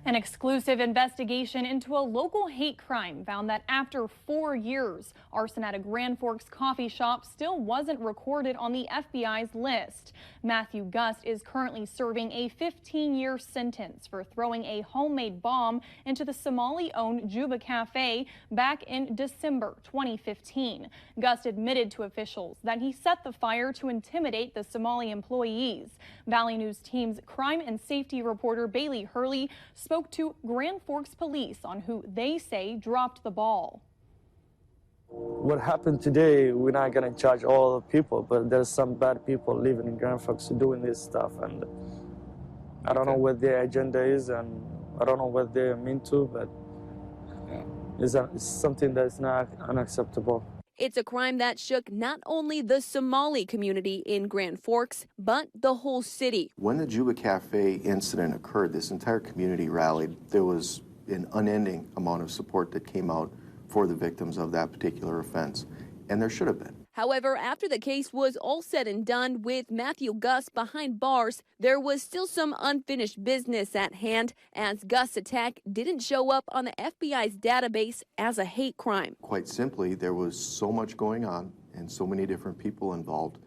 An exclusive investigation into a local hate crime found that after 4 years, arson at a Grand Forks coffee shop still wasn't recorded on the FBI's list. Matthew Gust is currently serving a 15-year sentence for throwing a homemade bomb into the Somali-owned Juba Cafe back in December 2015. Gust admitted to officials that he set the fire to intimidate the Somali employees. Valley News Team's crime and safety reporter Bailey Hurley spoke to Grand Forks police on who they say dropped the ball. What happened today, we're not going to judge all the people, but there's some bad people living in Grand Forks doing this stuff, and I don't know what their agenda is, and I don't know what they're mean to, but it's something that's not unacceptable. It's a crime that shook not only the Somali community in Grand Forks, but the whole city. When the Juba Cafe incident occurred, this entire community rallied. There was an unending amount of support that came out for the victims of that particular offense, and there should have been. However, after the case was all said and done with Matthew Gust behind bars, there was still some unfinished business at hand, as Gust's attack didn't show up on the FBI's database as a hate crime. Quite simply, there was so much going on and so many different people involved,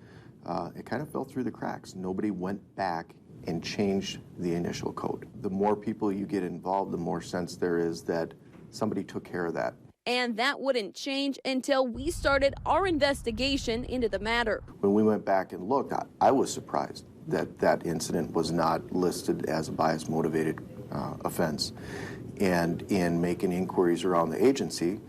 it kind of fell through the cracks. Nobody went back and changed the initial code. The more people you get involved, the more sense there is that somebody took care of that. And that wouldn't change until we started our investigation into the matter. When we went back and looked, I was surprised that that incident was not listed as a bias-motivated offense. And in making inquiries around the agency,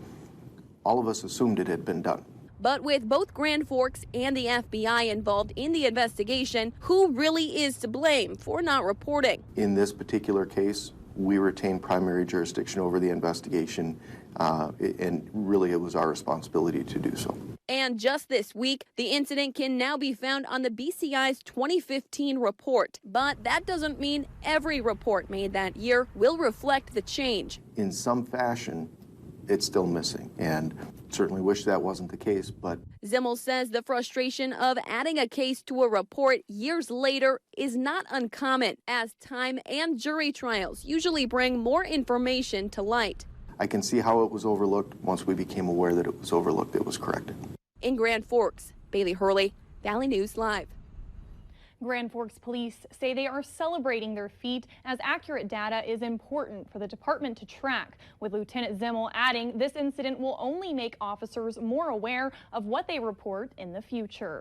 all of us assumed it had been done. But with both Grand Forks and the FBI involved in the investigation, who really is to blame for not reporting? In this particular case, we retained primary jurisdiction over the investigation, and really it was our responsibility to do so. And just this week, the incident can now be found on the BCI's 2015 report. But that doesn't mean every report made that year will reflect the change. In some fashion, it's still missing, and certainly wish that wasn't the case, but Zimmel says the frustration of adding a case to a report years later is not uncommon, as time and jury trials usually bring more information to light. I can see how it was overlooked. Once we became aware that it was overlooked, it was corrected. In Grand Forks, Bailey Hurley, Valley News Live. Grand Forks police say they are celebrating their feat, as accurate data is important for the department to track, with Lieutenant Zimmel adding this incident will only make officers more aware of what they report in the future.